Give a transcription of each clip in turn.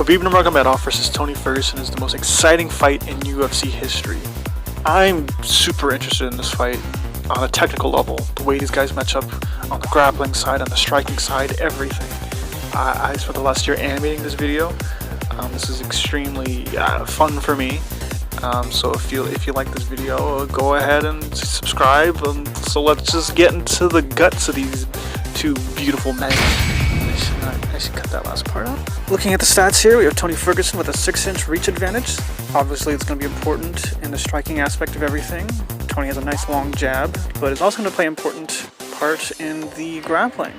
Khabib Nurmagomedov versus Tony Ferguson is the most exciting fight in UFC history. I'm super interested in this fight on a technical level, the way these guys match up on the grappling side, on the striking side, everything. I spent the last year animating this video. This is extremely fun for me. So if you like this video, go ahead and subscribe. So let's just get into the guts of these two beautiful men. I should cut that last part out. Looking at the stats here, we have Tony Ferguson with a 6-inch reach advantage. Obviously, it's going to be important in the striking aspect of everything. Tony has a nice long jab, but it's also going to play an important part in the grappling.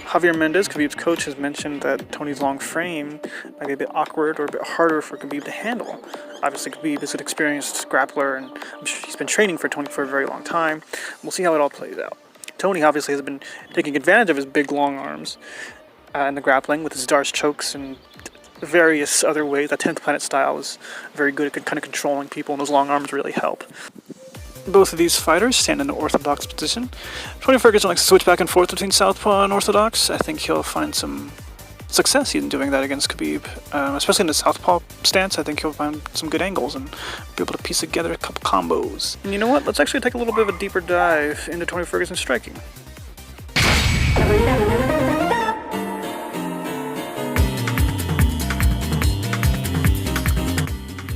Javier Mendez, Khabib's coach, has mentioned that Tony's long frame might be a bit awkward or a bit harder for Khabib to handle. Obviously, Khabib is an experienced grappler, and I'm sure he's been training for Tony for a very long time. We'll see how it all plays out. Tony obviously has been taking advantage of his big long arms in the grappling with his Darce chokes and various other ways. That 10th Planet style is very good at kind of controlling people, and those long arms really help. Both of these fighters stand in an orthodox position. Tony Ferguson likes to switch back and forth between southpaw and orthodox. I think he'll find some success in doing that against Khabib, especially in the southpaw stance. I think he'll find some good angles and be able to piece together a couple combos. And you know what? Let's actually take a little bit of a deeper dive into Tony Ferguson's striking.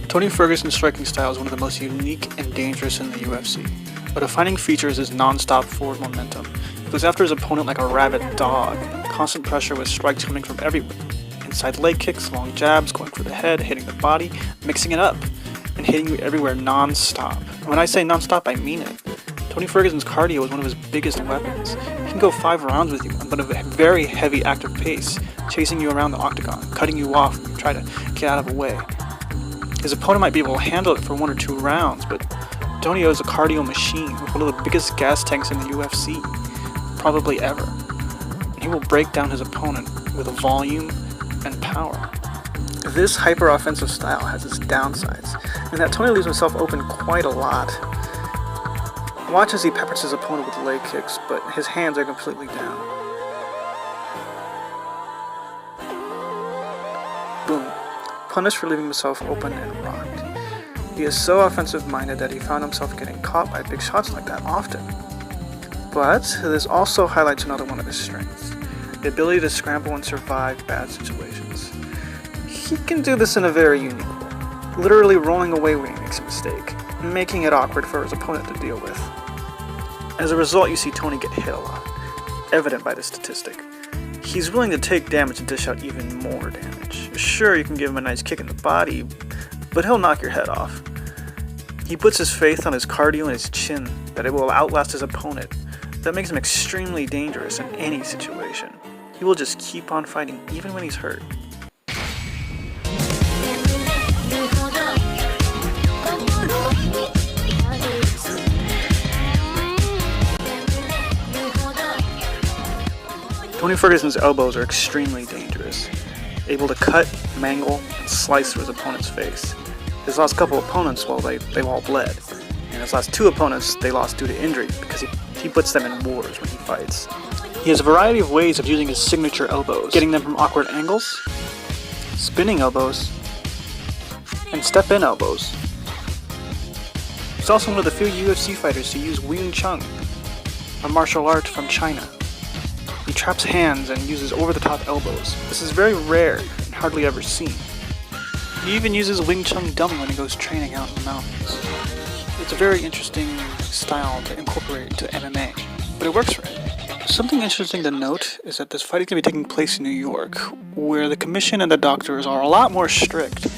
Tony Ferguson's striking style is one of the most unique and dangerous in the UFC. A defining feature is his non-stop forward momentum. He goes after his opponent like a rabid dog, constant pressure with strikes coming from everywhere. Inside leg kicks, long jabs, going for the head, hitting the body, mixing it up, and hitting you everywhere non-stop. And when I say non-stop, I mean it. Tony Ferguson's cardio is one of his biggest weapons. He can go 5 rounds with you at a very heavy active pace, chasing you around the octagon, cutting you off when you try to get out of the way. His opponent might be able to handle it for 1 or 2 rounds, but Tony is a cardio machine with one of the biggest gas tanks in the UFC, probably ever. And he will break down his opponent with volume and power. This hyper-offensive style has its downsides, in that Tony leaves himself open quite a lot. Watch as he peppers his opponent with leg kicks, but his hands are completely down. Boom. Punished for leaving himself open and rocked. He is so offensive-minded that he found himself getting caught by big shots like that often. But this also highlights another one of his strengths, the ability to scramble and survive bad situations. He can do this in a very unique way, literally rolling away when he makes a mistake, making it awkward for his opponent to deal with. As a result, you see Tony get hit a lot, evident by this statistic. He's willing to take damage and dish out even more damage. Sure, you can give him a nice kick in the body, but he'll knock your head off. He puts his faith on his cardio and his chin, that it will outlast his opponent. That makes him extremely dangerous in any situation. He will just keep on fighting even when he's hurt. Tony Ferguson's elbows are extremely dangerous, able to cut, mangle, and slice through his opponent's face. His last couple opponents, well, they all bled. And his last 2 opponents, they lost due to injury, because he puts them in wars when he fights. He has a variety of ways of using his signature elbows, getting them from awkward angles, spinning elbows, and step-in elbows. He's also one of the few UFC fighters to use Wing Chun, a martial art from China. He traps hands and uses over-the-top elbows. This is very rare and hardly ever seen. He even uses Wing Chun dummy when he goes training out in the mountains. It's a very interesting style to incorporate into MMA, but it works for him. Something interesting to note is that this fight is going to be taking place in New York, where the commission and the doctors are a lot more strict.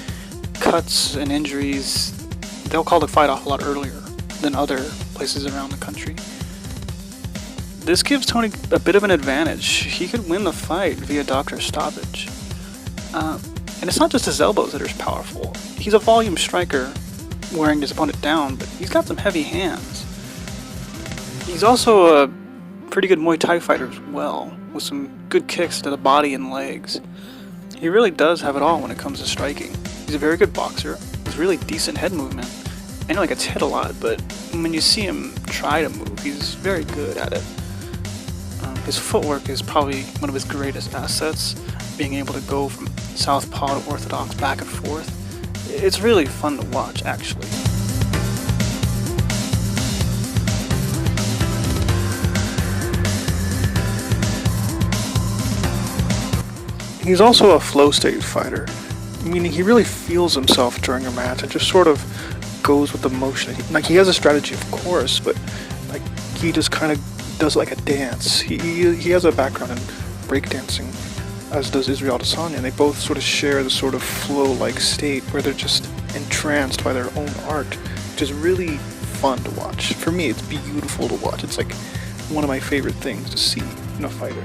Cuts and injuries, they'll call the fight off a lot earlier than other places around the country. This gives Tony a bit of an advantage. He could win the fight via doctor stoppage. And it's not just his elbows that are powerful. He's a volume striker, wearing his opponent down, but he's got some heavy hands. He's also a pretty good Muay Thai fighter as well, with some good kicks to the body and legs. He really does have it all when it comes to striking. He's a very good boxer, with really decent head movement. I know he gets hit a lot, but when you see him try to move, he's very good at it. His footwork is probably one of his greatest assets, being able to go from southpaw to orthodox back and forth. It's really fun to watch, actually. He's also a flow state fighter, meaning he really feels himself during a match and just sort of goes with the motion. Like, he has a strategy, of course, but like he just kind of does like a dance. He has a background in breakdancing, as does Israel Adesanya, and they both sort of share the sort of flow-like state where they're just entranced by their own art, which is really fun to watch. For me, it's beautiful to watch. It's like one of my favorite things to see in a fighter.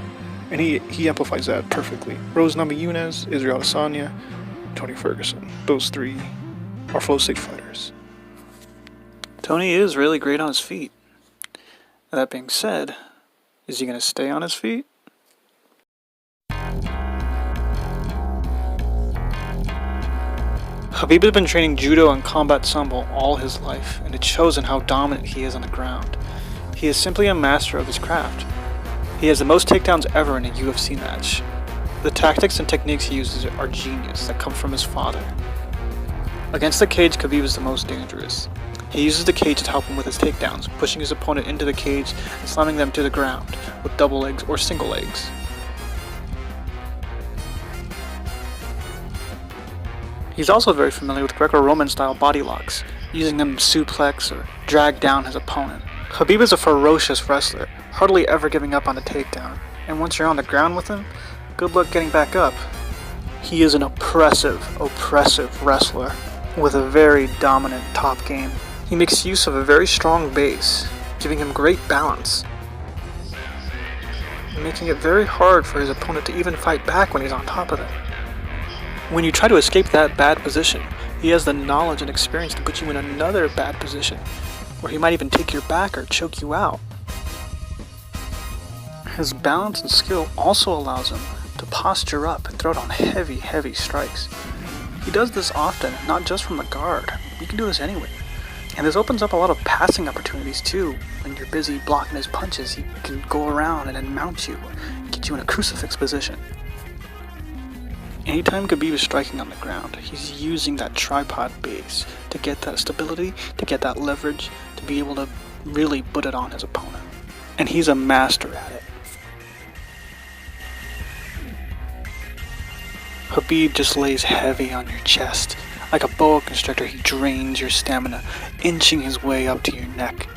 And he amplifies that perfectly. Rose Namajunas, Israel Adesanya, Tony Ferguson. Those three are flow state fighters. Tony is really great on his feet. That being said, is he going to stay on his feet? Khabib has been training judo and combat sambo all his life, and it shows in how dominant he is on the ground. He is simply a master of his craft. He has the most takedowns ever in a UFC match. The tactics and techniques he uses are genius that come from his father. Against the cage, Khabib is the most dangerous. He uses the cage to help him with his takedowns, pushing his opponent into the cage and slamming them to the ground with double legs or single legs. He's also very familiar with Greco-Roman style body locks, using them to suplex or drag down his opponent. Khabib is a ferocious wrestler, hardly ever giving up on the takedown, and once you're on the ground with him, good luck getting back up. He is an oppressive wrestler with a very dominant top game. He makes use of a very strong base, giving him great balance, making it very hard for his opponent to even fight back when he's on top of him. When you try to escape that bad position, he has the knowledge and experience to put you in another bad position, where he might even take your back or choke you out. His balance and skill also allows him to posture up and throw down heavy strikes. He does this often, not just from the guard. You can do this anywhere. And this opens up a lot of passing opportunities too. When you're busy blocking his punches, he can go around and then mount you, get you in a crucifix position. Anytime Khabib is striking on the ground, he's using that tripod base to get that stability, to get that leverage, to be able to really put it on his opponent. And he's a master at it. Khabib just lays heavy on your chest. Like a boa constrictor, he drains your stamina, inching his way up to your neck.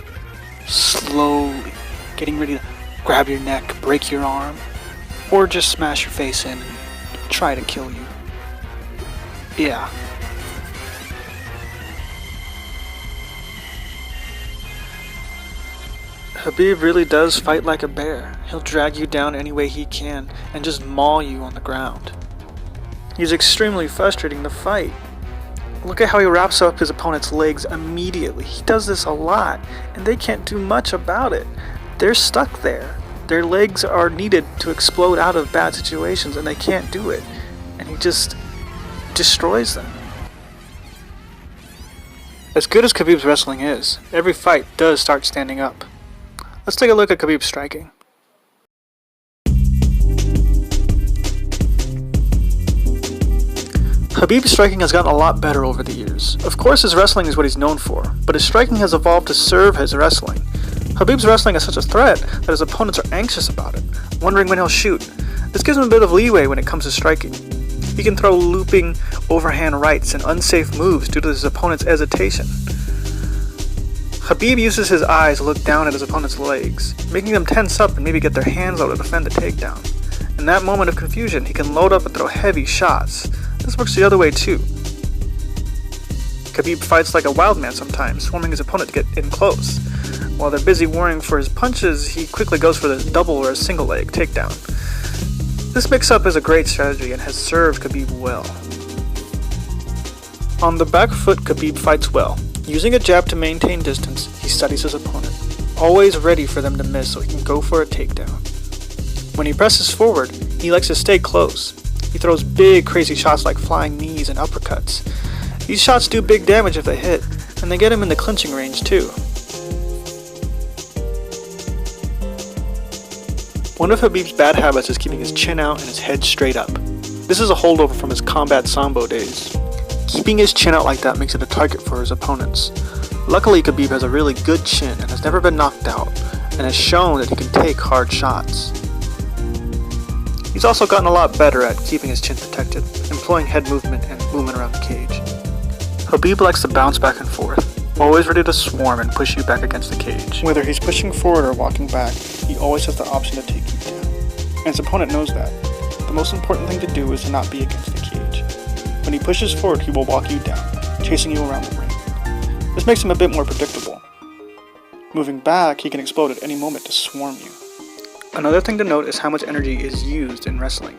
Slowly, getting ready to grab your neck, break your arm, or just smash your face in and try to kill you. Yeah. Khabib really does fight like a bear. He'll drag you down any way he can and just maul you on the ground. He's extremely frustrating to fight. Look at how he wraps up his opponent's legs immediately. He does this a lot, and they can't do much about it. They're stuck there. Their legs are needed to explode out of bad situations, and they can't do it. And he just destroys them. As good as Khabib's wrestling is, every fight does start standing up. Let's take a look at Khabib's striking. Khabib's striking has gotten a lot better over the years. Of course, his wrestling is what he's known for, but his striking has evolved to serve his wrestling. Khabib's wrestling is such a threat that his opponents are anxious about it, wondering when he'll shoot. This gives him a bit of leeway when it comes to striking. He can throw looping, overhand rights and unsafe moves due to his opponent's hesitation. Khabib uses his eyes to look down at his opponent's legs, making them tense up and maybe get their hands out to defend the takedown. In that moment of confusion, he can load up and throw heavy shots. This works the other way too. Khabib fights like a wild man sometimes, swarming his opponent to get in close. While they're busy worrying for his punches, he quickly goes for the double or a single leg takedown. This mix-up is a great strategy and has served Khabib well. On the back foot, Khabib fights well. Using a jab to maintain distance, he studies his opponent, always ready for them to miss so he can go for a takedown. When he presses forward, he likes to stay close. He throws big, crazy shots like flying knees and uppercuts. These shots do big damage if they hit, and they get him in the clinching range too. One of Khabib's bad habits is keeping his chin out and his head straight up. This is a holdover from his combat sambo days. Keeping his chin out like that makes it a target for his opponents. Luckily, Khabib has a really good chin and has never been knocked out, and has shown that he can take hard shots. He's also gotten a lot better at keeping his chin protected, employing head movement and movement around the cage. Khabib likes to bounce back and forth, always ready to swarm and push you back against the cage. Whether he's pushing forward or walking back, he always has the option to take you down, and his opponent knows that. The most important thing to do is to not be against the cage. When he pushes forward, he will walk you down, chasing you around the ring. This makes him a bit more predictable. Moving back, he can explode at any moment to swarm you. Another thing to note is how much energy is used in wrestling.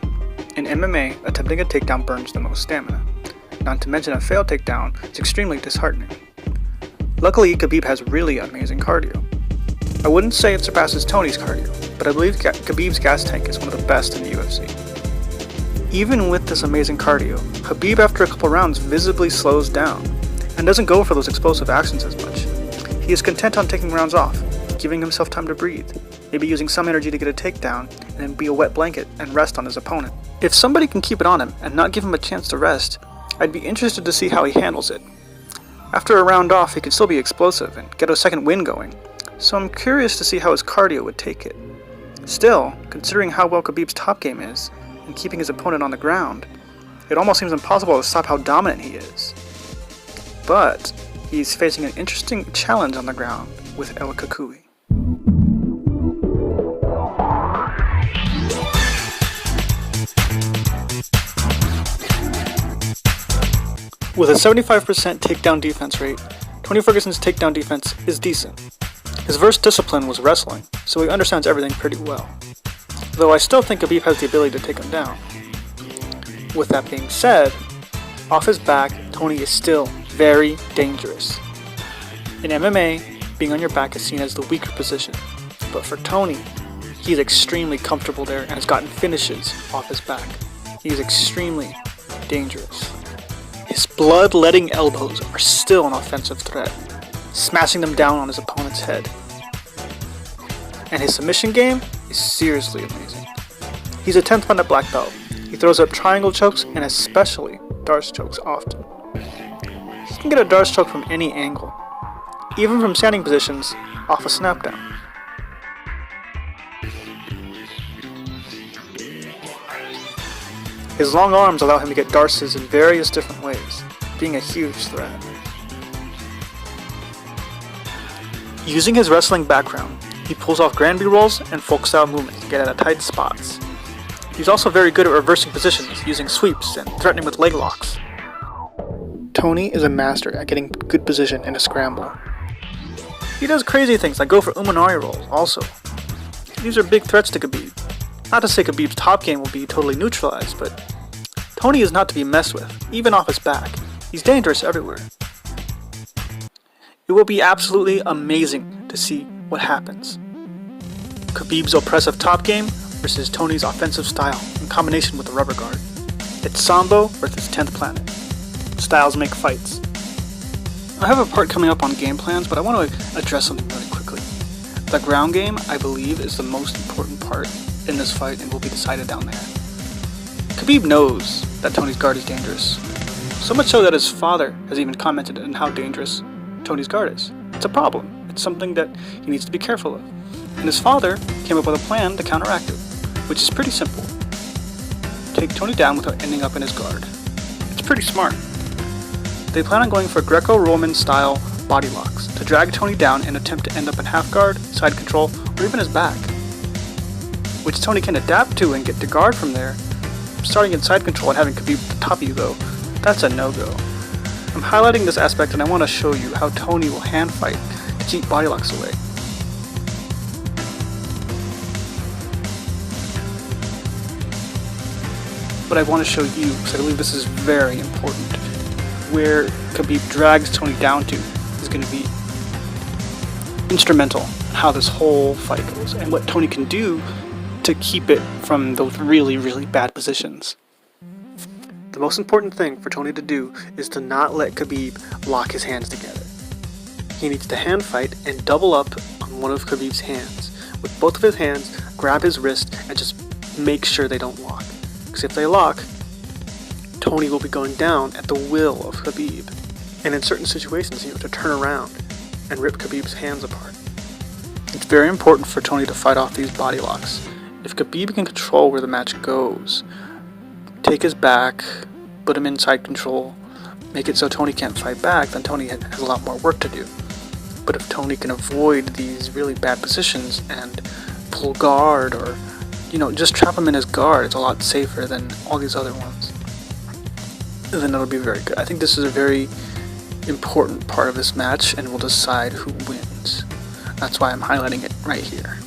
In MMA, attempting a takedown burns the most stamina. Not to mention a failed takedown is extremely disheartening. Luckily, Khabib has really amazing cardio. I wouldn't say it surpasses Tony's cardio, but I believe Khabib's gas tank is one of the best in the UFC. Even with this amazing cardio, Khabib after a couple rounds visibly slows down, and doesn't go for those explosive actions as much. He is content on taking rounds off, giving himself time to breathe, maybe using some energy to get a takedown, and then be a wet blanket and rest on his opponent. If somebody can keep it on him and not give him a chance to rest, I'd be interested to see how he handles it. After a round off, he can still be explosive and get a second win going, so I'm curious to see how his cardio would take it. Still, considering how well Khabib's top game is, and keeping his opponent on the ground, it almost seems impossible to stop how dominant he is. But he's facing an interesting challenge on the ground with El Cucuy. With a 75% takedown defense rate, Tony Ferguson's takedown defense is decent. His first discipline was wrestling, so he understands everything pretty well. Though I still think Khabib has the ability to take him down. With that being said, off his back, Tony is still very dangerous. In MMA, being on your back is seen as the weaker position, but for Tony, he is extremely comfortable there and has gotten finishes off his back. He is extremely dangerous. His blood-letting elbows are still an offensive threat, smashing them down on his opponent's head. And his submission game is seriously amazing. He's a 10th planet black belt. He throws up triangle chokes and especially Darce chokes often. He can get a Darce choke from any angle, even from standing positions off a snapdown. His long arms allow him to get Darces in various different ways, being a huge threat. Using his wrestling background, he pulls off Granby rolls and folk style movements to get out of tight spots. He's also very good at reversing positions, using sweeps and threatening with leg locks. Tony is a master at getting good position in a scramble. He does crazy things like go for Umanari rolls also. These are big threats to Khabib. Not to say Khabib's top game will be totally neutralized, but Tony is not to be messed with, even off his back. He's dangerous everywhere. It will be absolutely amazing to see what happens. Khabib's oppressive top game versus Tony's offensive style in combination with the rubber guard. It's Sambo versus 10th Planet. Styles make fights. I have a part coming up on game plans, but I want to address something really quickly. The ground game, I believe, is the most important part in this fight and will be decided down there. Khabib knows that Tony's guard is dangerous. So much so that his father has even commented on how dangerous Tony's guard is. It's a problem. It's something that he needs to be careful of. And his father came up with a plan to counteract it, which is pretty simple. Take Tony down without ending up in his guard. It's pretty smart. They plan on going for Greco-Roman style body locks to drag Tony down and attempt to end up in half guard, side control, or even his back, which Tony can adapt to and get to guard from there. Starting in side control and having Khabib at the top of you though, that's a no-go. I'm highlighting this aspect and I want to show you how Tony will hand fight to keep body locks away. But I want to show you, because I believe this is very important, where Khabib drags Tony down to is going to be instrumental in how this whole fight goes and what Tony can do to keep it from those really, really bad positions. The most important thing for Tony to do is to not let Khabib lock his hands together. He needs to hand fight and double up on one of Khabib's hands. With both of his hands, grab his wrist and just make sure they don't lock. Because if they lock, Tony will be going down at the will of Khabib, and in certain situations he have to turn around and rip Khabib's hands apart. It's very important for Tony to fight off these body locks. If Khabib can control where the match goes, take his back, put him inside control, make it so Tony can't fight back, then Tony has a lot more work to do. But if Tony can avoid these really bad positions and pull guard, or just trap him in his guard, it's a lot safer than all these other ones. Then it'll be very good. I think this is a very important part of this match and will decide who wins. That's why I'm highlighting it right here.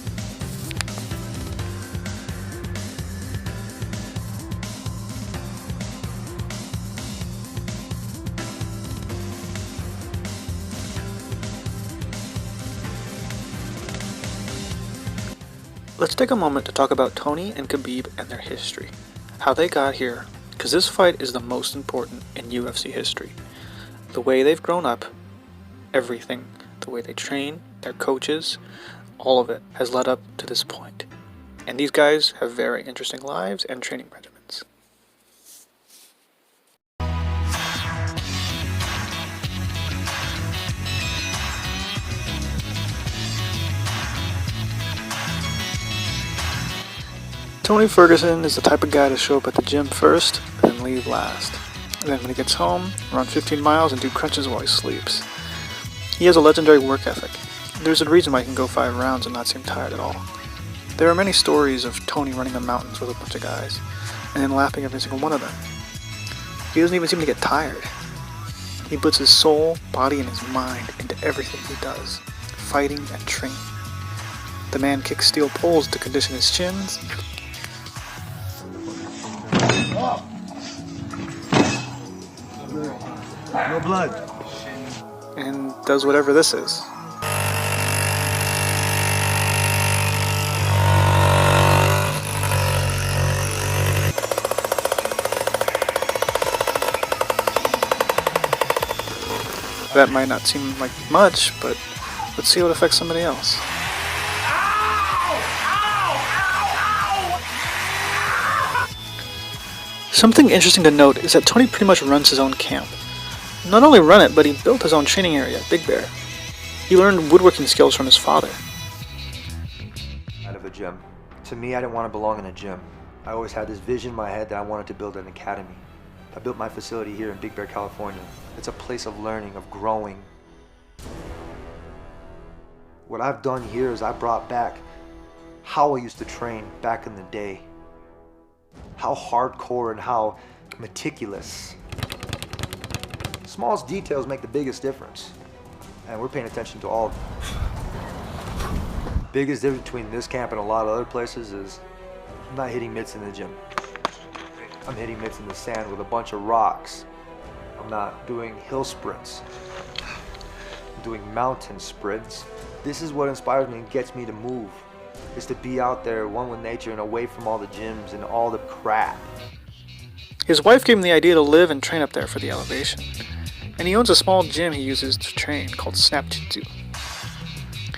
Let's take a moment to talk about Tony and Khabib and their history, how they got here, because this fight is the most important in UFC history. The way they've grown up, everything, the way they train, their coaches, all of it has led up to this point. And these guys have very interesting lives and training regimens. Tony Ferguson is the type of guy to show up at the gym first, then leave last. And then when he gets home, run 15 miles and do crunches while he sleeps. He has a legendary work ethic. There's a reason why he can go 5 rounds and not seem tired at all. There are many stories of Tony running the mountains with a bunch of guys, and then laughing every single one of them. He doesn't even seem to get tired. He puts his soul, body, and his mind into everything he does, fighting and training. The man kicks steel poles to condition his shins. No blood. And does whatever this is. That might not seem like much, but let's see what affects somebody else. Something interesting to note is that Tony pretty much runs his own camp. Not only run it, but he built his own training area at Big Bear. He learned woodworking skills from his father. Out of a gym. To me, I didn't want to belong in a gym. I always had this vision in my head that I wanted to build an academy. I built my facility here in Big Bear, California. It's a place of learning, of growing. What I've done here is I brought back how I used to train back in the day. How hardcore and how meticulous. Smallest details make the biggest difference. And we're paying attention to all of them. Biggest difference between this camp and a lot of other places is I'm not hitting mitts in the gym. I'm hitting mitts in the sand with a bunch of rocks. I'm not doing hill sprints. I'm doing mountain sprints. This is what inspires me and gets me to move. Is to be out there, one with nature and away from all the gyms and all the crap. His wife gave him the idea to live and train up there for the elevation. And he owns a small gym he uses to train called Snap Jitsu.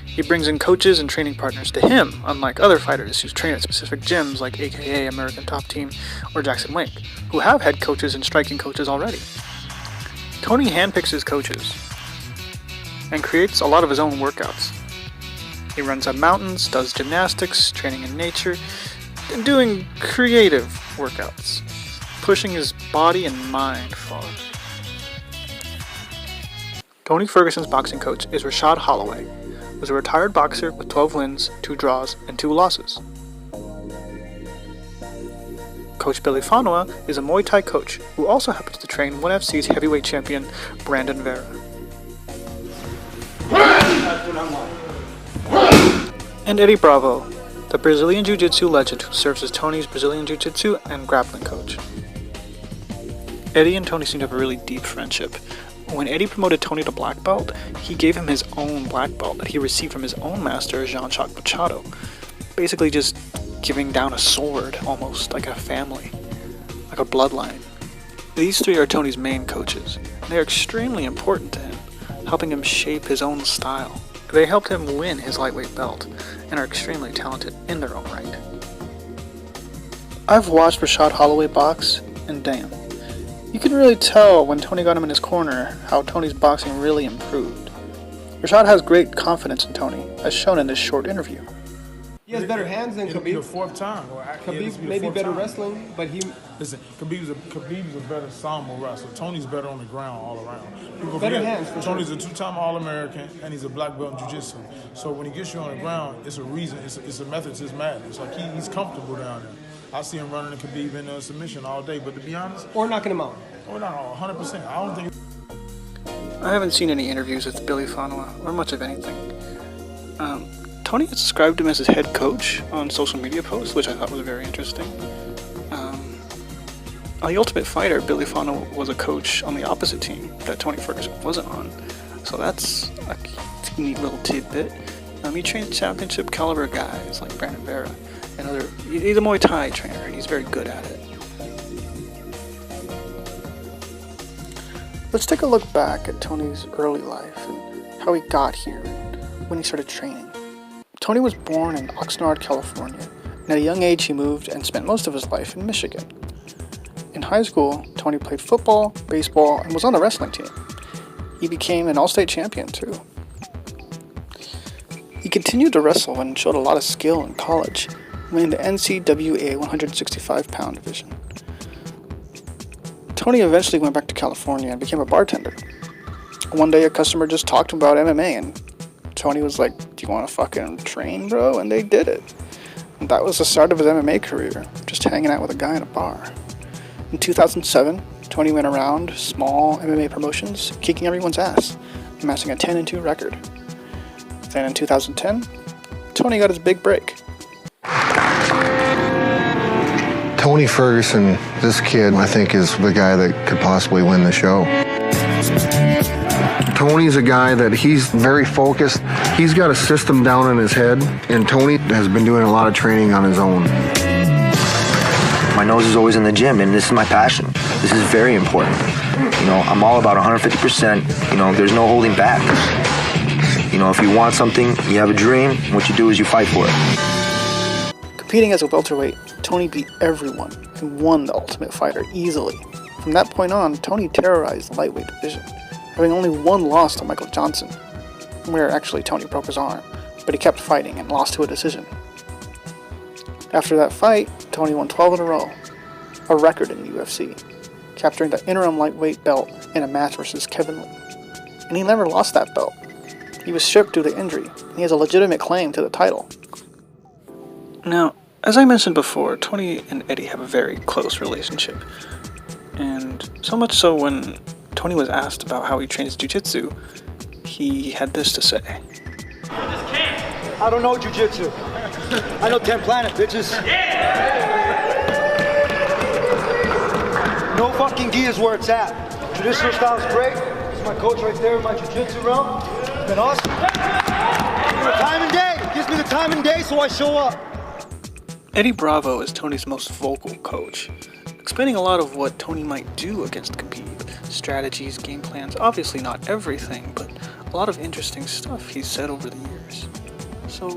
He brings in coaches and training partners to him, unlike other fighters who train at specific gyms like AKA American Top Team or Jackson Wink, who have head coaches and striking coaches already. Tony handpicks his coaches and creates a lot of his own workouts. He runs up mountains, does gymnastics, training in nature, and doing creative workouts, pushing his body and mind forward. Tony Ferguson's boxing coach is Rashad Holloway, who is a retired boxer with 12 wins, 2 draws, and 2 losses. Coach Billy Fonua is a Muay Thai coach who also happens to train ONE FC's heavyweight champion Brandon Vera. And Eddie Bravo, the Brazilian Jiu-Jitsu legend who serves as Tony's Brazilian Jiu-Jitsu and grappling coach. Eddie and Tony seem to have a really deep friendship. When Eddie promoted Tony to black belt, he gave him his own black belt that he received from his own master, Jean-Jacques Machado. Basically just giving down a sword, almost like a family, like a bloodline. These 3 are Tony's main coaches, and they are extremely important to him, helping him shape his own style. They helped him win his lightweight belt, and are extremely talented in their own right. I've watched Rashad Holloway box, and damn, You can really tell when Tony got him in his corner how Tony's boxing really improved. Rashad has great confidence in Tony, as shown in this short interview. He has better hands than It'll be the Khabib. fourth time. Khabib may be better wrestling, but he... Listen, Khabib's a better sambo wrestler. Tony's better on the ground all around. People Better forget, hands, for Tony's sure. a two-time All-American, and he's a black belt in jiu-jitsu. So when he gets you on the ground, it's a reason. It's a method to his madness. Like he's comfortable down there. I see him running the Khabib in a submission all day. But to be honest, Or knocking him out. we're not 100%. I don't think. I haven't seen any interviews with Billy Fanoa, or much of anything. Tony had described him as his head coach on social media posts, which I thought was very interesting. On The Ultimate Fighter, Billy Fanoa was a coach on the opposite team that Tony Ferguson wasn't on. So that's a neat little tidbit. He trained championship caliber guys like Brandon Vera and other. He's a Muay Thai trainer and he's very good at it. Let's take a look back at Tony's early life and how he got here and when he started training. Tony was born in Oxnard, California, and at a young age he moved and spent most of his life in Michigan. In high school, Tony played football, baseball, and was on the wrestling team. He became an all-state champion too. He continued to wrestle and showed a lot of skill in college, winning the NCAA 165-pound division. Tony eventually went back to California and became a bartender. One day a customer just talked to him about MMA and Tony was like, "Do you want to fucking train, bro?" And they did it. And that was the start of his MMA career, just hanging out with a guy in a bar. In 2007, Tony went around small MMA promotions, kicking everyone's ass, amassing a 10-2 record. Then in 2010, Tony got his big break. Tony Ferguson, this kid, I think, is the guy that could possibly win the show. Tony's a guy that he's very focused. He's got a system down in his head, and Tony has been doing a lot of training on his own. My nose is always in the gym, and this is my passion. This is very important. You know, I'm all about 150%. You know, there's no holding back. You know, if you want something, you have a dream, what you do is you fight for it. Competing as a welterweight, Tony beat everyone and won the Ultimate Fighter easily. From that point on, Tony terrorized the lightweight division, having only one loss to Michael Johnson, where actually Tony broke his arm, but he kept fighting and lost to a decision. After that fight, Tony won 12 in a row, a record in the UFC, capturing the interim lightweight belt in a match versus Kevin Lee. And he never lost that belt. He was stripped due to injury, and he has a legitimate claim to the title. Now, as I mentioned before, Tony and Eddie have a very close relationship. And so much so when Tony was asked about how he trains jiu-jitsu, he had this to say. I don't know jiu-jitsu. I know 10 planet, bitches. No fucking gi is where it's at. Traditional style is great. This is my coach right there in my jiu-jitsu realm. It's been awesome. Gives me the time and day. Gives me the time and day, so I show up. Eddie Bravo is Tony's most vocal coach, explaining a lot of what Tony might do against Khabib. Strategies, game plans, obviously not everything, but a lot of interesting stuff he's said over the years. So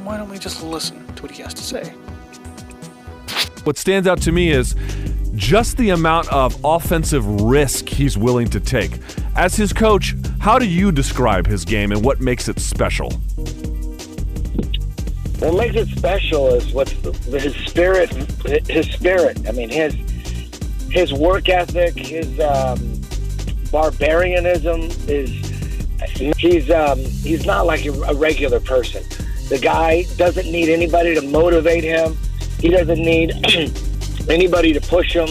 why don't we just listen to what he has to say? What stands out to me is just the amount of offensive risk he's willing to take. As his coach, how do you describe his game and what makes it special? What makes it special is his spirit. His spirit. I mean, his work ethic, his barbarianism is. He's not like a regular person. The guy doesn't need anybody to motivate him. He doesn't need anybody to push him.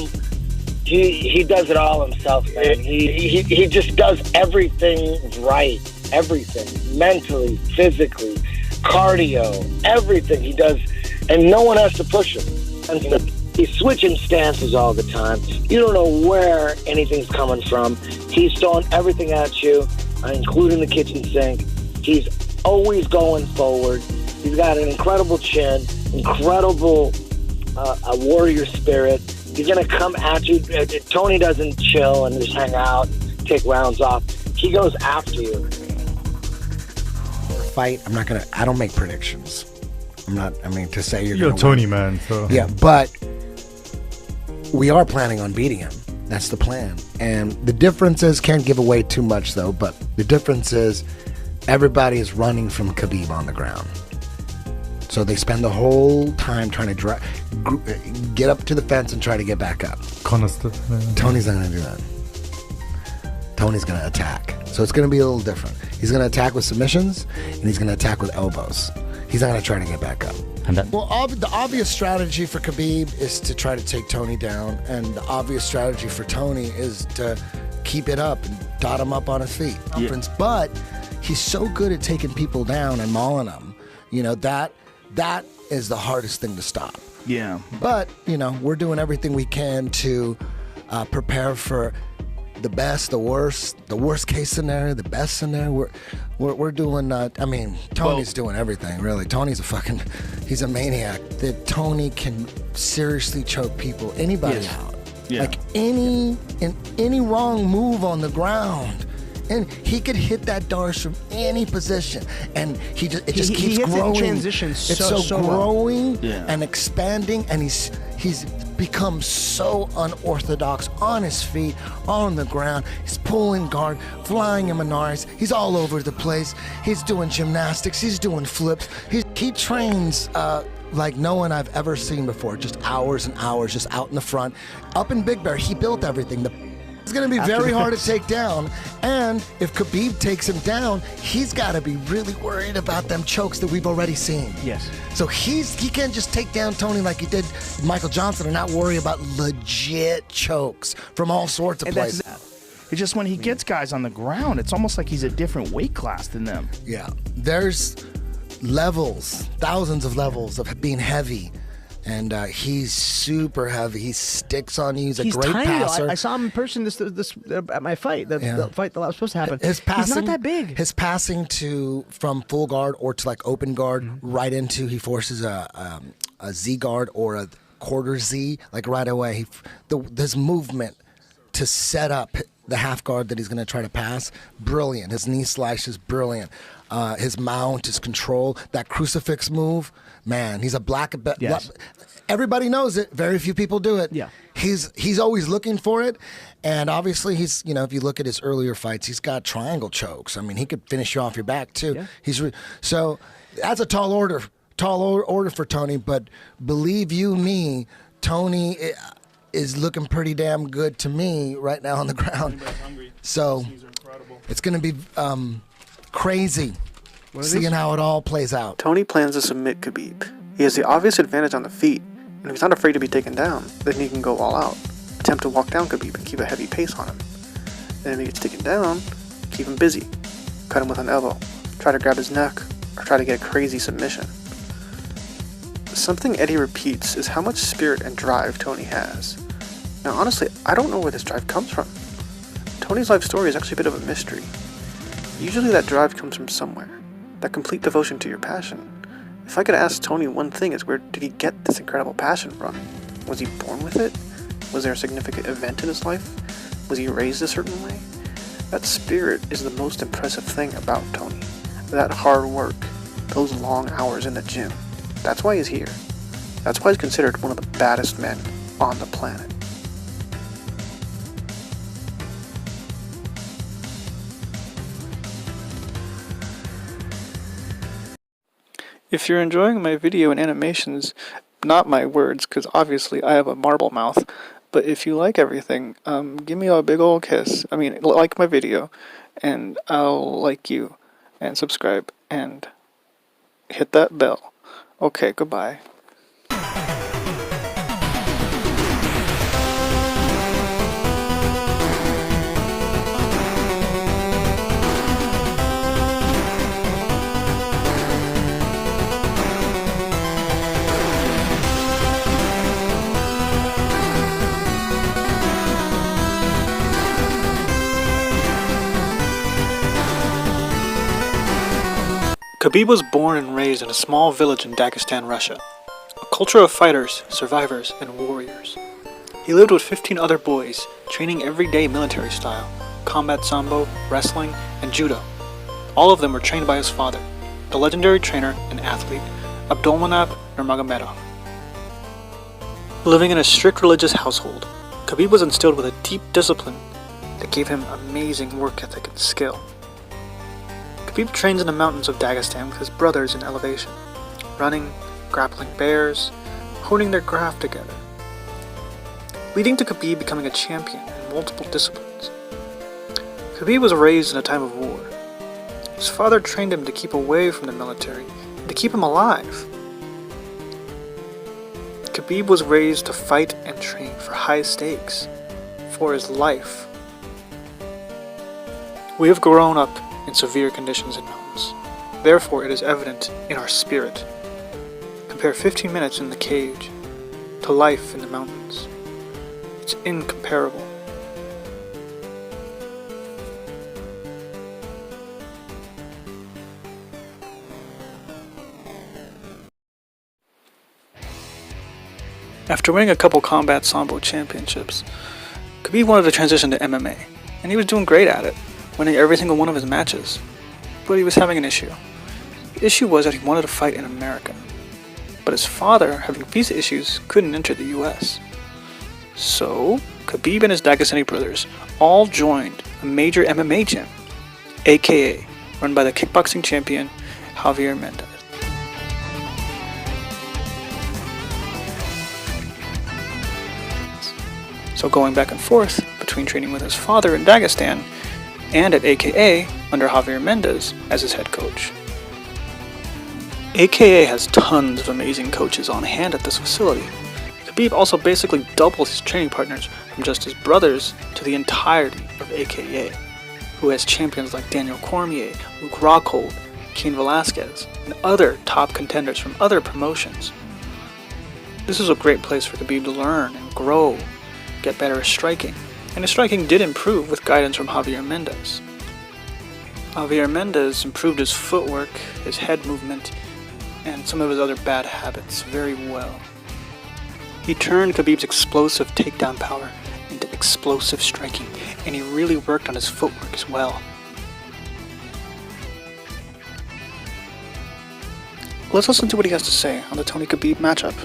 He does it all himself, man. He just does everything right. Everything. Mentally, physically, cardio, everything he does. And no one has to push him. And he's switching stances all the time. You don't know where anything's coming from. He's throwing everything at you, including the kitchen sink. He's always going forward. He's got an incredible chin, incredible a warrior spirit. He's going to come at you. Tony doesn't chill and just hang out and take rounds off. He goes after you. Fight, I don't make predictions. To say you're a Tony man, so. Yeah, but we are planning on beating him. That's the plan. And the difference is, can't give away too much though, but the difference is everybody is running from Khabib on the ground. So they spend the whole time trying to get up to the fence and try to get back up. Tony's not going to do that. Tony's going to attack. So it's going to be a little different. He's going to attack with submissions, and he's going to attack with elbows. He's not going to try to get back up. Well, the obvious strategy for Khabib is to try to take Tony down, and the obvious strategy for Tony is to keep it up and dot him up on his feet. Yeah. But he's so good at taking people down and mauling them. You know, that is the hardest thing to stop. Yeah. But, you know, we're doing everything we can to prepare for the best, the worst case scenario, the best scenario. We're doing, Tony's doing everything, really. Tony's he's a maniac. That Tony can seriously choke people, anybody out. Yeah. Like any wrong move on the ground. And he could hit that Darce from any position, and it just keeps growing. It's so growing well. and expanding, and he's become so unorthodox on his feet, on the ground. He's pulling guard, flying Imanars. He's all over the place. He's doing gymnastics. He's doing flips. He trains like no one I've ever seen before. Just hours and hours, just out in the front. Up in Big Bear, he built everything. It's going to be very hard to take down, and if Khabib takes him down, he's got to be really worried about them chokes that we've already seen. Yes. So he can't just take down Tony like he did Michael Johnson and not worry about legit chokes from all sorts of places. It's just when he gets guys on the ground, it's almost like he's a different weight class than them. Yeah. There's levels, thousands of levels of being heavy. And he's super heavy. He sticks on you. He's a great tiny, passer. I saw him in person this at my fight. The fight that was supposed to happen. His passing, he's not that big. His passing from full guard or to like open guard right into, he forces a Z guard or a quarter Z like right away. This movement to set up the half guard that he's going to try to pass, brilliant. His knee slash is brilliant. His mount, his control, that crucifix move. Man, he's a black belt. Yes. Everybody knows it. Very few people do it. Yeah. He's always looking for it, and obviously he's, you know, if you look at his earlier fights, he's got triangle chokes. I mean, he could finish you off your back too. Yeah. So that's a tall order for Tony. But believe you me, Tony is looking pretty damn good to me right now on the ground. So it's going to be crazy. Seeing how it all plays out. Tony plans to submit Khabib. He has the obvious advantage on the feet, and if he's not afraid to be taken down, then he can go all out. Attempt to walk down Khabib and keep a heavy pace on him. Then if he gets taken down, keep him busy. Cut him with an elbow. Try to grab his neck, or try to get a crazy submission. Something Eddie repeats is how much spirit and drive Tony has. Now honestly, I don't know where this drive comes from. Tony's life story is actually a bit of a mystery. Usually that drive comes from somewhere. That complete devotion to your passion. If I could ask Tony one thing, is where did he get this incredible passion from? Was he born with it? Was there a significant event in his life? Was he raised a certain way? That spirit is the most impressive thing about Tony. That hard work, those long hours in the gym. That's why he's here. That's why he's considered one of the baddest men on the planet. If you're enjoying my video and animations, not my words, because obviously I have a marble mouth, but if you like everything, give me a big ol' kiss. I mean, like my video, and I'll like you, and subscribe, and hit that bell. Okay, goodbye. Khabib was born and raised in a small village in Dagestan, Russia. A culture of fighters, survivors, and warriors. He lived with 15 other boys, training everyday military style, combat sambo, wrestling, and judo. All of them were trained by his father, the legendary trainer and athlete, Abdulmanap Nurmagomedov. Living in a strict religious household, Khabib was instilled with a deep discipline that gave him amazing work ethic and skill. Khabib trains in the mountains of Dagestan with his brothers in elevation, running, grappling bears, honing their craft together, leading to Khabib becoming a champion in multiple disciplines. Khabib was raised in a time of war. His father trained him to keep away from the military and to keep him alive. Khabib was raised to fight and train for high stakes, for his life. We have grown up in severe conditions in mountains. Therefore, it is evident in our spirit. Compare 15 minutes in the cage to life in the mountains. It's incomparable. After winning a couple combat sambo championships, Khabib wanted to transition to MMA, and he was doing great at it, winning every single one of his matches. But he was having an issue. The issue was that he wanted to fight in America, but his father, having visa issues, couldn't enter the US. So, Khabib and his Dagestani brothers all joined a major MMA gym, aka run by the kickboxing champion Javier Mendez. So going back and forth between training with his father in Dagestan and at AKA under Javier Mendez as his head coach. AKA has tons of amazing coaches on hand at this facility. Khabib also basically doubles his training partners from just his brothers to the entirety of AKA, who has champions like Daniel Cormier, Luke Rockhold, Cain Velasquez, and other top contenders from other promotions. This is a great place for Khabib to learn and grow, get better at striking, and his striking did improve with guidance from Javier Mendez. Javier Mendez improved his footwork, his head movement, and some of his other bad habits very well. He turned Khabib's explosive takedown power into explosive striking, and he really worked on his footwork as well. Let's listen to what he has to say on the Tony Khabib matchup.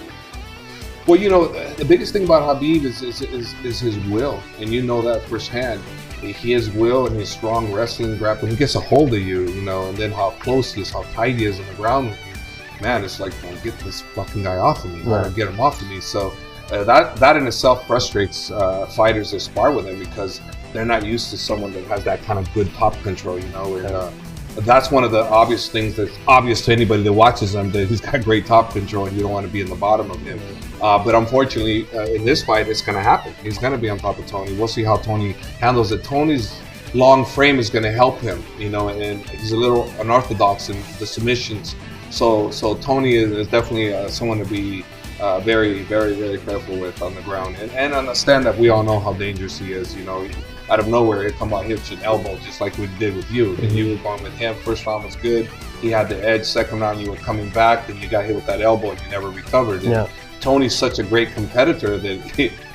Well, you know, the biggest thing about Khabib is his will, and you know that firsthand. He has will and his strong wrestling, grappling. He gets a hold of you, you know, and then how close he is, how tight he is on the ground with you. Man, it's like, oh, get this fucking guy off of me, right. Get him off of me. So that in itself frustrates fighters that spar with him because they're not used to someone that has that kind of good top control, you know. And that's one of the obvious things that's obvious to anybody that watches him, that he's got great top control and you don't want to be in the bottom of him. But unfortunately, in this fight, it's going to happen. He's going to be on top of Tony. We'll see how Tony handles it. Tony's long frame is going to help him, you know, and he's a little unorthodox in the submissions. So Tony is definitely someone to be very, very, very careful with on the ground. And on the stand-up, we all know how dangerous he is, you know. Out of nowhere, he'd come out hips and elbows, just like we did with you. And you were going with him. First round was good. He had the edge. Second round, you were coming back, and you got hit with that elbow, and you never recovered. And Tony's such a great competitor that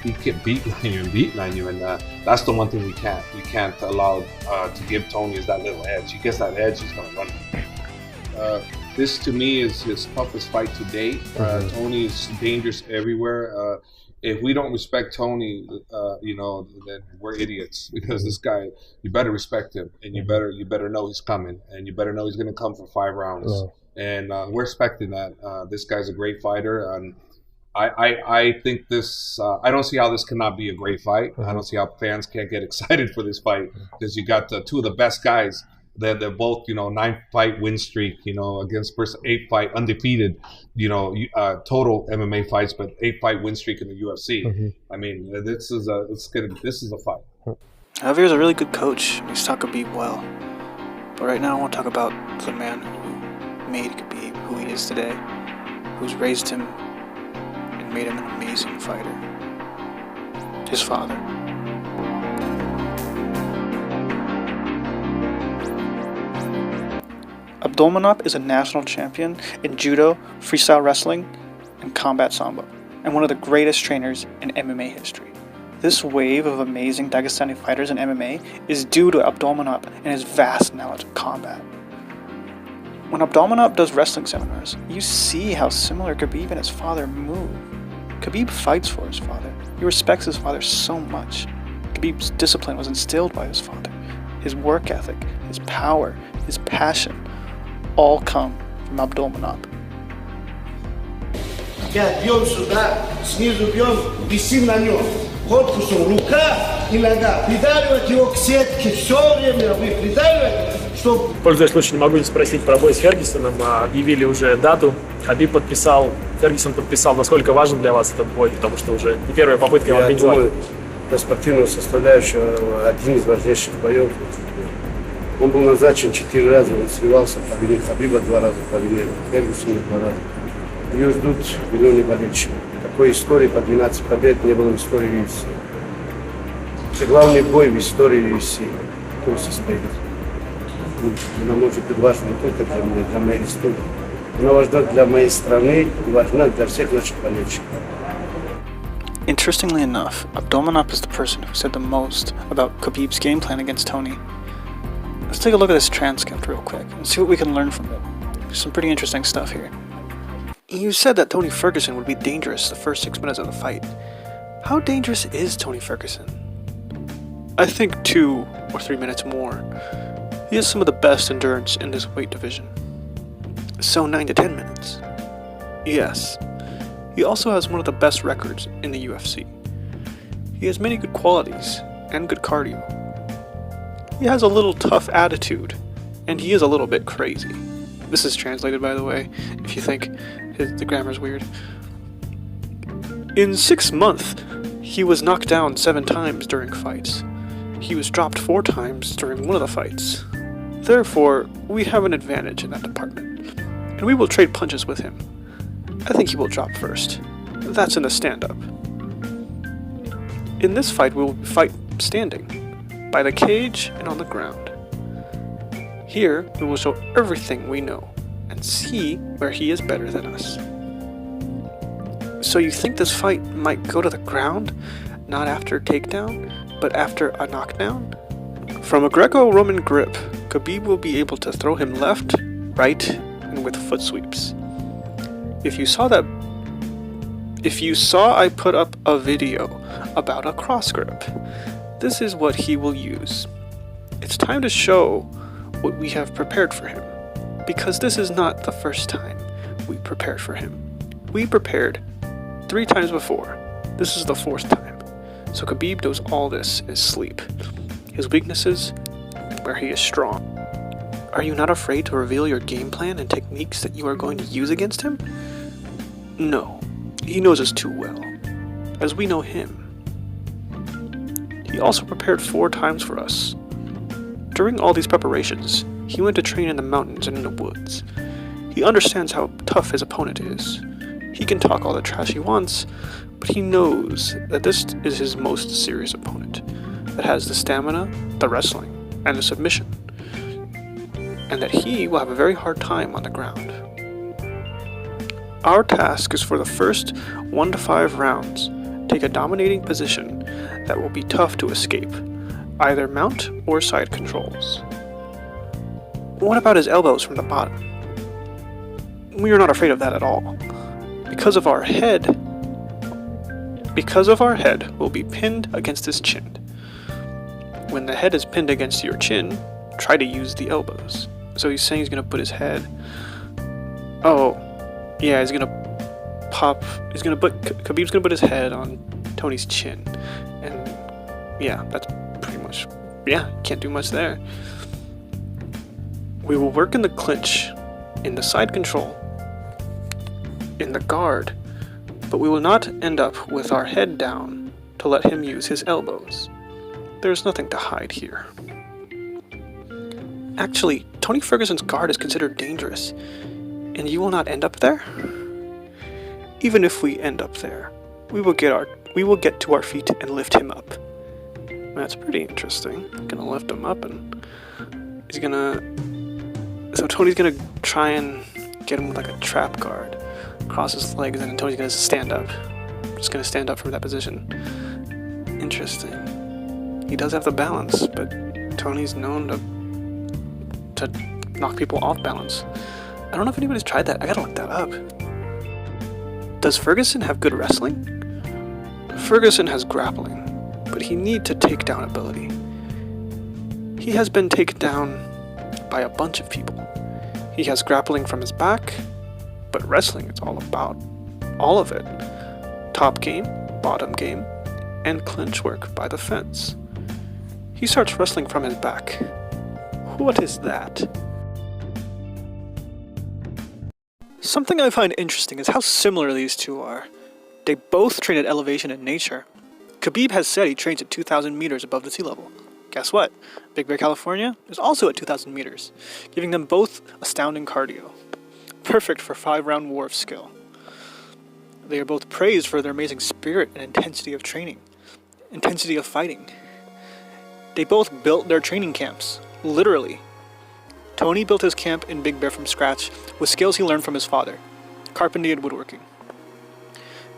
he kept beating on you and beating on you, and that's the one thing we can't allow to give Tony is that little edge. He gets that edge, he's going to run. This to me is his toughest fight to date. Tony is dangerous everywhere. If we don't respect Tony, you know, then we're idiots, because this guy, you better respect him, and you better know he's coming, and you better know he's going to come for 5 rounds. And we're expecting that. This guy's a great fighter, and I think this. I don't see how this cannot be a great fight. I don't see how fans can't get excited for this fight, because you got two of the best guys. They're both, you know, 9-fight win streak, you know, against 8-fight undefeated, you know, total MMA fights, but 8-fight win streak in the UFC. I mean, this is a fight. Javier's a really good coach. He's taught Khabib well. But right now I want to talk about the man who made Khabib who he is today, who's raised him and made him an amazing fighter. His father. Abdulmanap is a national champion in judo, freestyle wrestling, and combat sambo, and one of the greatest trainers in MMA history. This wave of amazing Dagestani fighters in MMA is due to Abdulmanap and his vast knowledge of combat. When Abdulmanap does wrestling seminars, you see how similar Khabib and his father move. Khabib fights for his father. He respects his father so much. Khabib's discipline was instilled by his father. His work ethic, his power, his passion, all come from Abdulmanap. Я бьем сюда, снизу бьем, висим на нем. Корпусом рука и нога. Придавливать его к сетке. Все время вы придавливаете, чтобы... Пользуясь случаем, не могу не спросить про бой с Фергюсоном. Объявили уже дату. Фергюсон подписал, насколько важен для вас этот бой, потому что уже не первая попытка его организовать. Я думаю, для спортивного составляющего один из важнейших боев. Он был назначен 4 раза, он сливался, победил Хабиба 2 раза, победил Фергюсона 2 раза. Ее ждут миллионы болельщиков. Такой истории по 12 побед не было в истории UFC. Это главный бой в истории UFC, который состоится. Она может быть важна не только для меня, для моей истории. Она важна для моей страны и важна для всех наших болельщиков. Interestingly enough, Abdulmanap is the person who said the most about Khabib's game plan against Tony. Let's take a look at this transcript real quick and see what we can learn from it. There's some pretty interesting stuff here. You said that Tony Ferguson would be dangerous the first 6 minutes of the fight. How dangerous is Tony Ferguson? I think 2 or 3 minutes more. He has some of the best endurance in this weight division. So 9 to 10 minutes. Yes. He also has one of the best records in the UFC. He has many good qualities and good cardio. He has a little tough attitude, and he is a little bit crazy. This is translated, by the way, if you think the grammar's weird. In 6 months, he was knocked down 7 times during fights. He was dropped 4 times during one of the fights. Therefore, we have an advantage in that department, and we will trade punches with him. I think he will drop first. That's in the stand-up. In this fight, we will fight standing, by the cage and on the ground. Here, we will show everything we know, and see where he is better than us. So you think this fight might go to the ground, not after a takedown, but after a knockdown? From a Greco-Roman grip, Khabib will be able to throw him left, right, and with foot sweeps. If you saw I put up a video about a cross grip, this is what he will use. It's time to show what we have prepared for him, because this is not the first time we prepared for him. We prepared 3 times before. This is the 4th time. So Khabib knows all this in his sleep, his weaknesses, and where he is strong. Are you not afraid to reveal your game plan and techniques that you are going to use against him? No, he knows us too well, as we know him. He also prepared 4 times for us. During all these preparations, he went to train in the mountains and in the woods. He understands how tough his opponent is. He can talk all the trash he wants, but he knows that this is his most serious opponent, that has the stamina, the wrestling, and the submission, and that he will have a very hard time on the ground. Our task is for the first 1 to 5 rounds, take a dominating position that will be tough to escape, either mount or side controls. What about his elbows from the bottom? We are not afraid of that at all. Because of our head, will be pinned against his chin. When the head is pinned against your chin, try to use the elbows. So he's saying he's going to put his head... Oh, yeah, he's going to pop... Khabib's going to put his head on Tony's chin. And yeah, that's pretty much... Yeah, can't do much there. We will work in the clinch, in the side control, in the guard, but we will not end up with our head down to let him use his elbows. There's nothing to hide here. Actually, Tony Ferguson's guard is considered dangerous, and you will not end up there? Even if we end up there, we will get to our feet and lift him up. That's pretty interesting. Gonna lift him up, and he's gonna... So Tony's gonna try and get him with like a trap guard, cross his legs, and then Tony's gonna stand up. Just gonna stand up from that position. Interesting. He does have the balance, but Tony's known to knock people off balance. I don't know if anybody's tried that. I gotta look that up. Does Ferguson have good wrestling? Ferguson has grappling, but he needs to takedown ability. He has been taken down by a bunch of people. He has grappling from his back, but wrestling is all about all of it. Top game, bottom game, and clinch work by the fence. He starts wrestling from his back. What is that? Something I find interesting is how similar these two are. They both train at elevation in nature. Khabib has said he trains at 2,000 meters above the sea level. Guess what? Big Bear, California is also at 2,000 meters, giving them both astounding cardio. Perfect for 5-round war of skill. They are both praised for their amazing spirit and intensity of training. Intensity of fighting. They both built their training camps, literally. Tony built his camp in Big Bear from scratch with skills he learned from his father, carpentry and woodworking.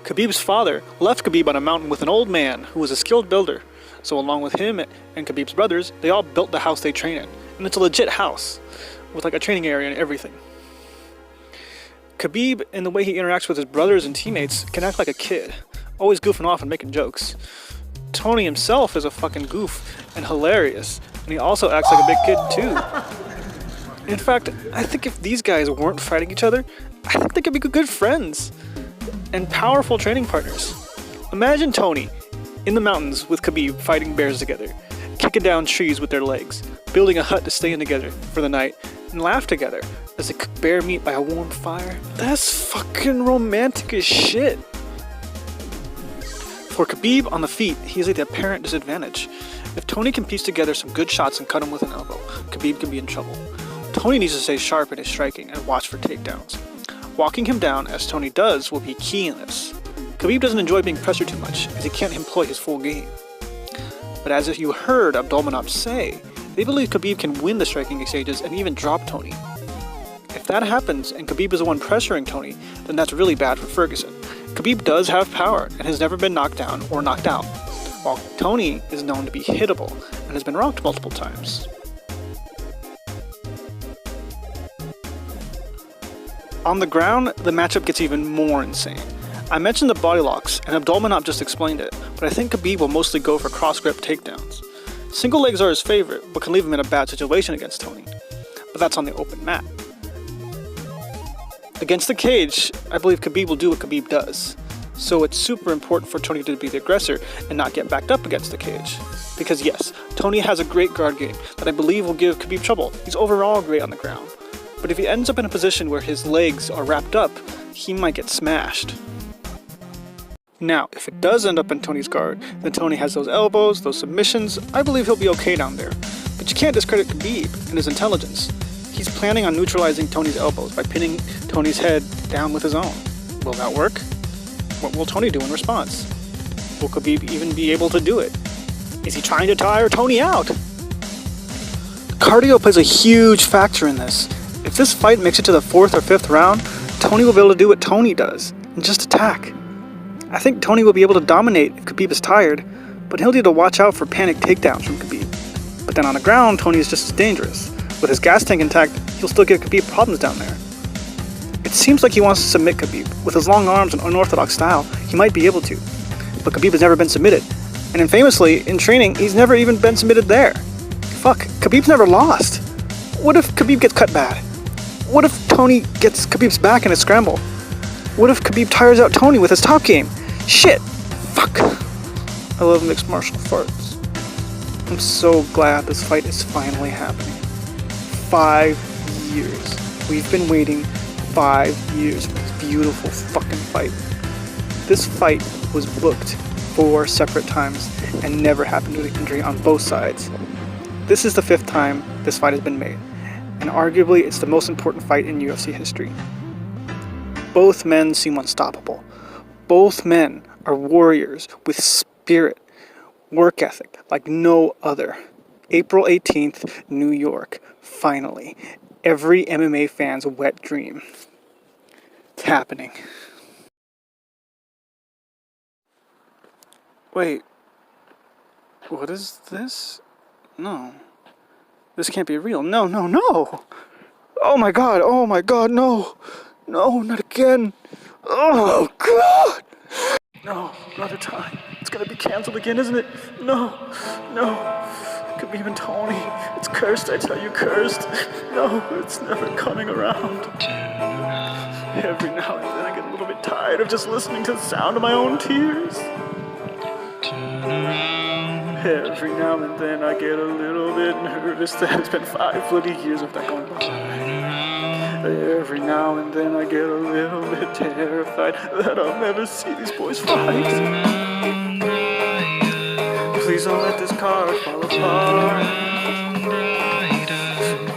Khabib's father left Khabib on a mountain with an old man who was a skilled builder, so along with him and Khabib's brothers, they all built the house they train in, and it's a legit house, with like a training area and everything. Khabib, in the way he interacts with his brothers and teammates, can act like a kid, always goofing off and making jokes. Tony himself is a fucking goof and hilarious, and he also acts like a big kid too. In fact, I think if these guys weren't fighting each other, I think they could be good friends and powerful training partners. Imagine Tony in the mountains with Khabib fighting bears together, kicking down trees with their legs, building a hut to stay in together for the night, and laugh together as they cook bear meat by a warm fire. That's fucking romantic as shit. For Khabib on the feet, he is at the apparent disadvantage. If Tony can piece together some good shots and cut him with an elbow, Khabib can be in trouble. Tony needs to stay sharp in his striking and watch for takedowns. Walking him down, as Tony does, will be key in this. Khabib doesn't enjoy being pressured too much, as he can't employ his full game. But as if you heard Abdulmanap say, they believe Khabib can win the striking exchanges and even drop Tony. If that happens, and Khabib is the one pressuring Tony, then that's really bad for Ferguson. Khabib does have power, and has never been knocked down or knocked out, while Tony is known to be hittable, and has been rocked multiple times. On the ground, the matchup gets even more insane. I mentioned the body locks, and Abdulmanap just explained it, but I think Khabib will mostly go for cross-grip takedowns. Single legs are his favorite, but can leave him in a bad situation against Tony. But that's on the open mat. Against the cage, I believe Khabib will do what Khabib does. So it's super important for Tony to be the aggressor and not get backed up against the cage. Because yes, Tony has a great guard game that I believe will give Khabib trouble. He's overall great on the ground. But if he ends up in a position where his legs are wrapped up, he might get smashed. Now, if it does end up in Tony's guard, then Tony has those elbows, those submissions. I believe he'll be okay down there. But you can't discredit Khabib and his intelligence. He's planning on neutralizing Tony's elbows by pinning Tony's head down with his own. Will that work? What will Tony do in response? Will Khabib even be able to do it? Is he trying to tire Tony out? Cardio plays a huge factor in this. If this fight makes it to the 4th or 5th round, Tony will be able to do what Tony does, and just attack. I think Tony will be able to dominate if Khabib is tired, but he'll need to watch out for panic takedowns from Khabib. But then on the ground, Tony is just as dangerous. With his gas tank intact, he'll still give Khabib problems down there. It seems like he wants to submit Khabib. With his long arms and unorthodox style, he might be able to. But Khabib has never been submitted. And infamously, in training, he's never even been submitted there. Fuck, Khabib's never lost. What if Khabib gets cut bad? What if Tony gets Khabib's back in a scramble? What if Khabib tires out Tony with his top game? Shit! Fuck! I love mixed martial arts. I'm so glad this fight is finally happening. 5 years. We've been waiting 5 years for this beautiful fucking fight. This fight was booked 4 separate times and never happened due to injury on both sides. This is the 5th time this fight has been made, and arguably it's the most important fight in UFC history. Both men seem unstoppable. Both men are warriors with spirit, work ethic like no other. April 18th, New York. Finally. Every MMA fan's wet dream. It's happening. Wait. What is this? No. This can't be real. No, no, no! Oh my god, no! No, not again! Oh god! No, another time. gonna be canceled again, isn't it? No. Khabib and Tony. It's cursed, I tell you, cursed. No, it's never coming around. Every now and then I get a little bit tired of just listening to the sound of my own tears. Every now and then I get a little bit nervous that it's been 5 bloody years of that going by. Every now and then I get a little bit terrified that I'll never see these boys fight. Please don't let this card fall apart.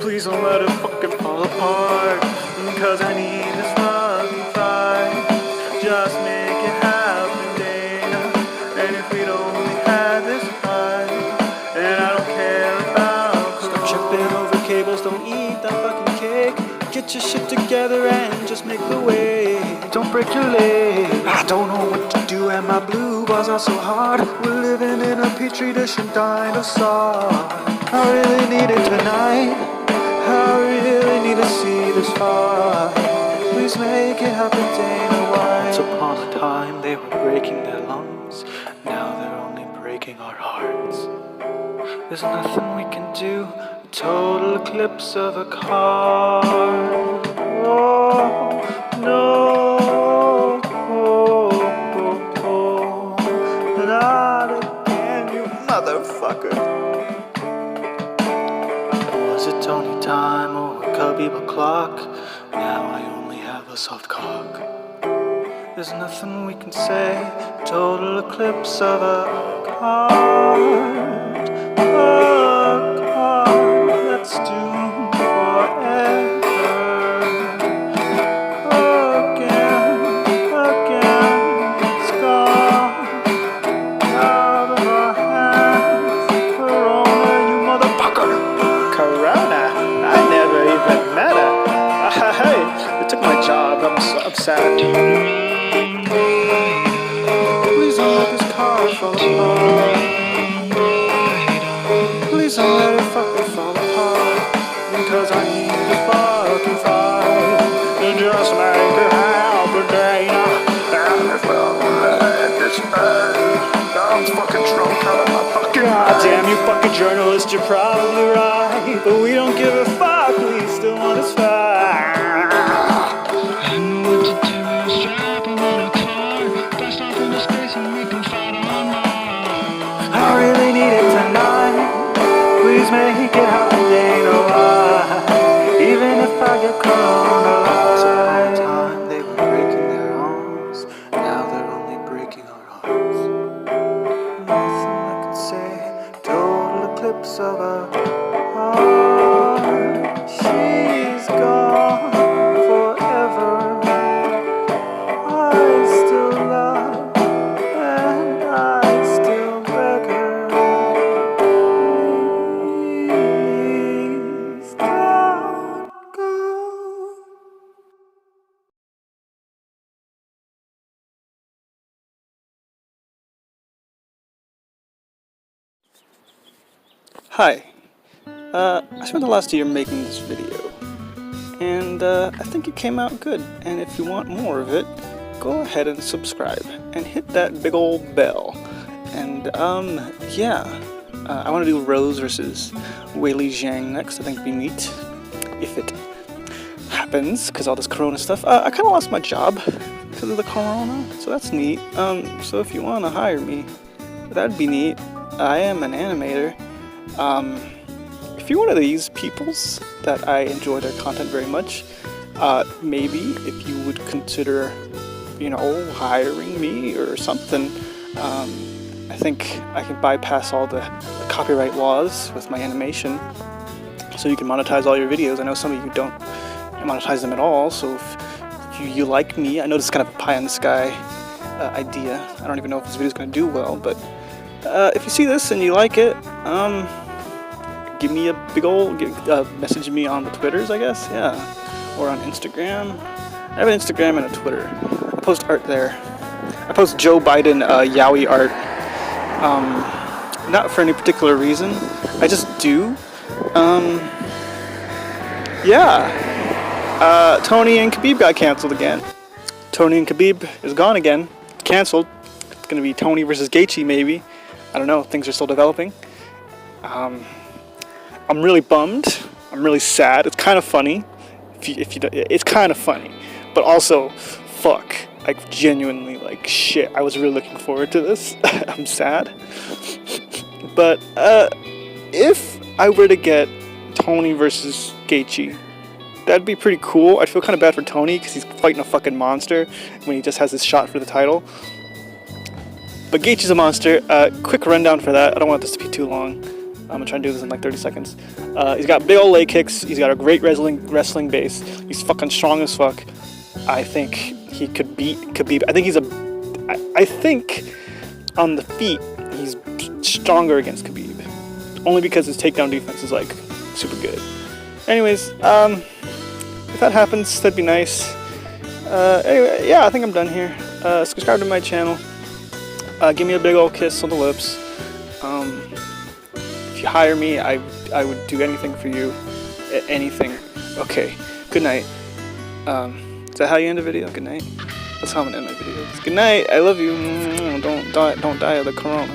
Please don't let it fucking fall apart. Cause I need this fucking fight. Just make it happen, Dana. And if we'd only had this fight, and I don't care about. Stop tripping over cables, don't eat that fucking cake. Get your shit together and just make the way. Don't break your leg. I don't know what to do and my blue balls are so hard. We're living in a petri dish and dinosaur. I really need it tonight. I really need to see this fight. Please make it happen, Dana White. Once upon a time they were breaking their lungs. Now they're only breaking our hearts. There's nothing we can do. A total eclipse of a card. Oh, no. Not again, you motherfucker. Was it Tony time or Khabib o'clock? Now I only have a soft cock. There's nothing we can say. Total eclipse of a card. A card that's doomed forever. Again, it's gone out of our hands. Corona, you motherfucker. Corona? I never even met her. Hey, they took my job. I'm sad. Please don't let this car fall apart. Please don't let it fucking fall apart. Because I need to fucking fight. And just make it happen, Dana. And if I'll let this I'm fucking drunk out of my fucking God damn you fucking journalist, you're probably right. But we don't give a fuck, we still want to fight. I know what to do, we'll strap him in a car. Blast off into space and we can fight on Mars. I really need it tonight. Please make it happen, Dana White. Even if I get coronavirus. Time they were breaking their arms. Now they're only breaking our hearts. Nothing I can say. Total eclipse of a heart. She's gone forever. I still love and I still beg her. Please don't go. Hi. I spent the last year making this video, and I think it came out good. And if you want more of it, go ahead and subscribe and hit that big old bell. And yeah, I want to do Rose versus Weili Zhang next. I think it'd be neat if it happens, because all this corona stuff. I kind of lost my job because of the corona, so that's neat. So if you want to hire me, that'd be neat. I am an animator. If you're one of these peoples that I enjoy their content very much, maybe if you would consider, hiring me or something. I think I can bypass all the copyright laws with my animation, so you can monetize all your videos. I know some of you don't monetize them at all, so if you like me, I know this is kind of a pie in the sky idea. I don't even know if this video is going to do well, but if you see this and you like it, give me a big old, message me on the Twitters, I guess, yeah, or on Instagram. I have an Instagram and a Twitter. I post art there. I post Joe Biden Yowie art, not for any particular reason. I just do. Yeah. Tony and Khabib got canceled again. Tony and Khabib is gone again. Canceled. going to be Tony versus Gaethje, maybe. I don't know. Things are still developing. I'm really bummed. I'm really sad. It's kind of funny. It's kind of funny, but also, fuck. Like, genuinely, like, shit. I was really looking forward to this. I'm sad. But if I were to get Tony versus Gaethje, that'd be pretty cool. I'd feel kind of bad for Tony because he's fighting a fucking monster when he just has his shot for the title. But Gaethje's a monster. Quick rundown for that. I don't want this to be too long. I'm gonna try and do this in like 30 seconds. He's got big old leg kicks. He's got a great wrestling base. He's fucking strong as fuck. I think he could beat Khabib. I think on the feet he's stronger against Khabib, only because his takedown defense is like super good. Anyways, if that happens, that'd be nice. Anyway, yeah, I think I'm done here. Subscribe to my channel. Give me a big old kiss on the lips. If you hire me, I would do anything for you. Anything. Okay. Good night. Is that how you end a video? Good night. That's how I'm gonna end my videos. Good night. I love you. Don't die of the corona.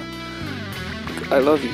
I love you.